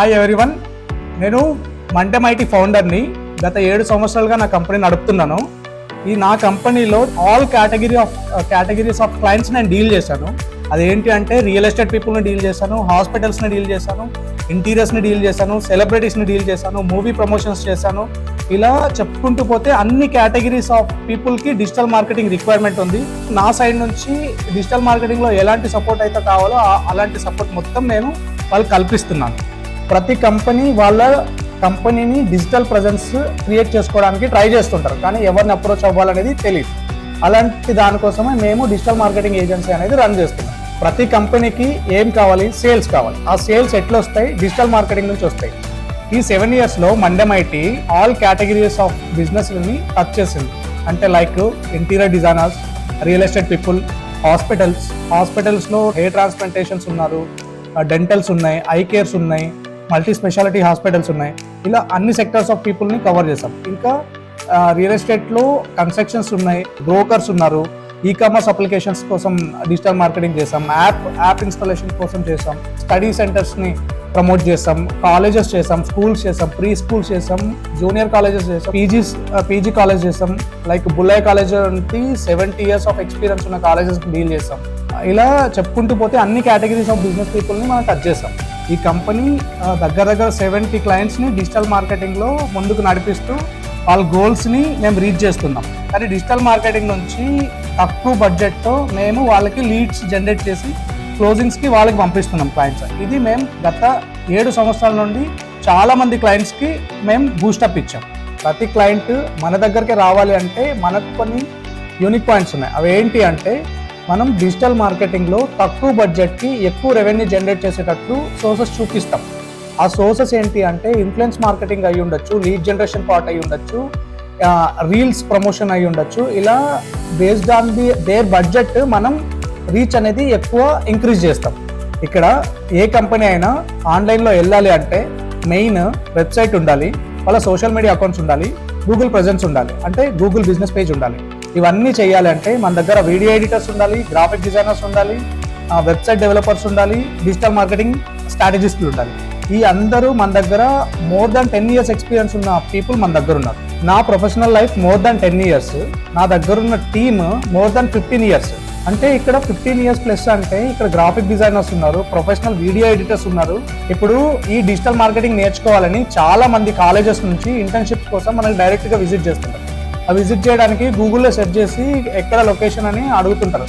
Hi everyone, నేను మండెమ్ IT ఫౌండర్ని. గత 7 సంవత్సరాలుగా నా కంపెనీ నడుపుతున్నాను. నా కంపెనీలో ఆల్ కేటగిరీస్ ఆఫ్ క్లయింట్స్ నేను డీల్ చేశాను. అదేంటి అంటే రియల్ ఎస్టేట్ పీపుల్ని డీల్ చేశాను, హాస్పిటల్స్ని డీల్ చేశాను, ఇంటీరియర్స్ని డీల్ చేశాను, సెలబ్రిటీస్ని డీల్ చేశాను, మూవీ ప్రమోషన్స్ చేశాను. ఇలా చెప్పుకుంటూ పోతే అన్ని కేటగిరీస్ ఆఫ్ పీపుల్కి డిజిటల్ మార్కెటింగ్ రిక్వైర్మెంట్ ఉంది. నా సైడ్ నుంచి డిజిటల్ మార్కెటింగ్లో ఎలాంటి సపోర్ట్ అయితే కావాలో అలాంటి సపోర్ట్ మొత్తం నేను వాళ్ళు కల్పిస్తున్నాను. ప్రతి కంపెనీ వాళ్ళ కంపెనీని డిజిటల్ ప్రెజెన్స్ క్రియేట్ చేసుకోవడానికి ట్రై చేస్తుంటారు, కానీ ఎవరిని అప్రోచ్ అవ్వాలనేది తెలియదు. అలాంటి దానికోసమే మేము డిజిటల్ మార్కెటింగ్ ఏజెన్సీ అనేది రన్ చేస్తున్నాం. ప్రతి కంపెనీకి ఏం కావాలి? సేల్స్ కావాలి. ఆ సేల్స్ ఎట్లా వస్తాయి? డిజిటల్ మార్కెటింగ్ నుంచి వస్తాయి. ఈ 7 yearsలో మండెమ్ ఐటీ ఆల్ కేటగిరీస్ ఆఫ్ బిజినెస్ని టచ్ చేసింది. అంటే like interior designers, real estate people, హాస్పిటల్స్లో హెయిర్ ట్రాన్స్ప్లాంటేషన్స్ ఉన్నారు, డెంటల్స్ ఉన్నాయి, ఐ కేర్స్ ఉన్నాయి, మల్టీ స్పెషాలిటీ హాస్పిటల్స్ ఉన్నాయి. ఇలా అన్ని సెక్టర్స్ ఆఫ్ పీపుల్ని కవర్ చేసాం. ఇంకా రియల్ ఎస్టేట్లో కన్స్ట్రక్షన్స్ ఉన్నాయి, బ్రోకర్స్ ఉన్నారు, ఈ-కామర్స్ అప్లికేషన్స్ కోసం డిజిటల్ మార్కెటింగ్ చేసాం, యాప్ ఇన్స్టాలేషన్ కోసం చేసాం, స్టడీ సెంటర్స్ని ప్రమోట్ చేసాం, కాలేజెస్ చేసాం, స్కూల్స్ చేసాం, ప్రీ స్కూల్స్ చేసాం, జూనియర్ కాలేజెస్ చేసాం, పీజీ కాలేజ్ చేసాం. లైక్ బుల్లాయ్ కాలేజ్ అంటే 70 years ఆఫ్ ఎక్స్పీరియన్స్ ఉన్న కాలేజెస్ డీల్ చేసాం. ఇలా చెప్పుకుంటూ పోతే అన్ని కేటగిరీస్ ఆఫ్ బిజినెస్ పీపుల్ని మనం టచ్ చేసాం. ఈ కంపెనీ దగ్గర 70 క్లయింట్స్ని డిజిటల్ మార్కెటింగ్లో ముందుకు నడిపిస్తూ వాళ్ళ గోల్స్ని మేము రీచ్ చేస్తున్నాం. కానీ డిజిటల్ మార్కెటింగ్ నుంచి తక్కువ బడ్జెట్తో మేము వాళ్ళకి లీడ్స్ జనరేట్ చేసి క్లోజింగ్స్కి వాళ్ళకి పంపిస్తున్నాం క్లయింట్స్. ఇది మేము గత 7 సంవత్సరాల నుండి చాలామంది క్లయింట్స్కి మేము బూస్టప్ ఇచ్చాం. ప్రతి క్లయింట్ మన దగ్గరికి రావాలి అంటే మనకు కొన్ని యూనిక్ పాయింట్స్ ఉన్నాయి. అవి ఏంటి అంటే మనం డిజిటల్ మార్కెటింగ్లో తక్కువ బడ్జెట్కి ఎక్కువ రెవెన్యూ జనరేట్ చేసేటట్లు సోర్సెస్ చూపిస్తాం. ఆ సోర్సెస్ ఏంటి అంటే ఇన్ఫ్లుయెన్స్ మార్కెటింగ్ అయి ఉండొచ్చు, లీడ్ జనరేషన్ పార్ట్ అయి ఉండొచ్చు, రీల్స్ ప్రమోషన్ అయి ఉండొచ్చు. ఇలా బేస్డ్ ఆన్ దేర్ బడ్జెట్ మనం రీచ్ అనేది ఎక్కువ ఇంక్రీజ్ చేస్తాం. ఇక్కడ ఏ కంపెనీ అయినా ఆన్లైన్లో వెళ్ళాలి అంటే మెయిన్ వెబ్సైట్ ఉండాలి, వాళ్ళ సోషల్ మీడియా అకౌంట్స్ ఉండాలి, గూగుల్ ప్రెజెన్స్ ఉండాలి, అంటే గూగుల్ బిజినెస్ పేజ్ ఉండాలి. ఇవన్నీ చేయాలి అంటే మన దగ్గర వీడియో ఎడిటర్స్ ఉండాలి, గ్రాఫిక్ డిజైనర్స్ ఉండాలి, వెబ్సైట్ డెవలపర్స్ ఉండాలి, డిజిటల్ మార్కెటింగ్ స్ట్రాటజిస్టులు ఉండాలి. ఈ అందరూ మన దగ్గర మోర్ దాన్ 10 years ఎక్స్పీరియన్స్ ఉన్న పీపుల్ మన దగ్గర ఉన్నారు. నా professional life more than 10 years, నా దగ్గర ఉన్న టీమ్ మోర్ దాన్ 15 years. అంటే ఇక్కడ 15 years ప్లస్ అంటే ఇక్కడ గ్రాఫిక్ డిజైనర్స్ ఉన్నారు, ప్రొఫెషనల్ వీడియో ఎడిటర్స్ ఉన్నారు. ఇప్పుడు ఈ డిజిటల్ మార్కెటింగ్ నేర్చుకోవాలని చాలా మంది కాలేజెస్ నుంచి ఇంటర్న్షిప్స్ కోసం మనకి డైరెక్ట్గా విజిట్ చేస్తుంటారు. ఆ విజిట్ చేయడానికి గూగుల్లో సెర్చ్ చేసి ఎక్కడ లొకేషన్ అని అడుగుతుంటారు.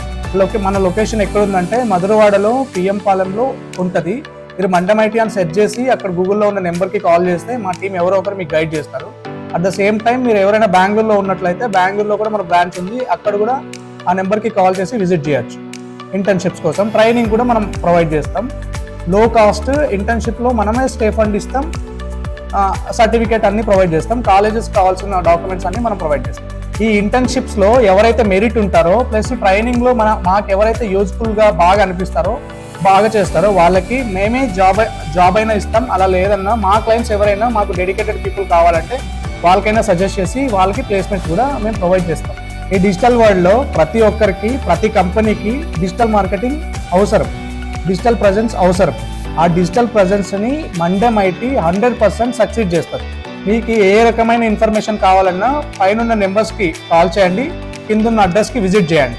మన లొకేషన్ ఎక్కడ ఉందంటే మధురవాడలో పిఎం పాలెంలో ఉంటుంది. మీరు మండెమ్ ఐటీ అని సెర్చ్ చేసి అక్కడ గూగుల్లో ఉన్న నెంబర్కి కాల్ చేస్తే మా టీం ఎవరో ఒకరు మీకు గైడ్ చేస్తారు. అట్ ద సేమ్ టైం మీరు ఎవరైనా బెంగళూరులో ఉన్నట్లయితే బెంగళూరులో కూడా మన బ్రాంచ్ ఉంది, అక్కడ కూడా ఆ నెంబర్కి కాల్ చేసి విజిట్ చేయొచ్చు. ఇంటర్న్షిప్స్ కోసం ట్రైనింగ్ కూడా మనం ప్రొవైడ్ చేస్తాం. లో కాస్ట్ ఇంటర్న్షిప్లో మనమే స్టే ఫండ్ ఇస్తాం, సర్టిఫికేట్ అన్ని ప్రొవైడ్ చేస్తాం, కాలేజెస్ కావాల్సిన డాక్యుమెంట్స్ అన్ని మనం ప్రొవైడ్ చేస్తాం. ఈ ఇంటర్న్షిప్స్లో ఎవరైతే మెరిట్ ఉంటారో ప్లస్ ట్రైనింగ్లో మాకు ఎవరైతే యూజ్ఫుల్గా బాగా అనిపిస్తారో, బాగా చేస్తారో వాళ్ళకి మేమే జాబ్ అయినా ఇస్తాం. అలా లేదన్నా మా క్లయింట్స్ ఎవరైనా మాకు డెడికేటెడ్ పీపుల్ కావాలంటే వాళ్ళకైనా సజెస్ట్ చేసి వాళ్ళకి ప్లేస్మెంట్స్ కూడా మేము ప్రొవైడ్ చేస్తాం. ఈ డిజిటల్ వరల్డ్లో ప్రతి ఒక్కరికి, ప్రతి కంపెనీకి డిజిటల్ మార్కెటింగ్ అవసరం, డిజిటల్ ప్రెజెన్స్ అవసరం. ఆ డిజిటల్ ప్రెజెన్స్ని మండెమ్ ఐటీ 100% సక్సీడ్ చేస్తారు. మీకు ఏ రకమైన ఇన్ఫర్మేషన్ కావాలన్నా పైన నెంబర్స్కి కాల్ చేయండి, కింద ఉన్న అడ్రస్కి విజిట్ చేయండి.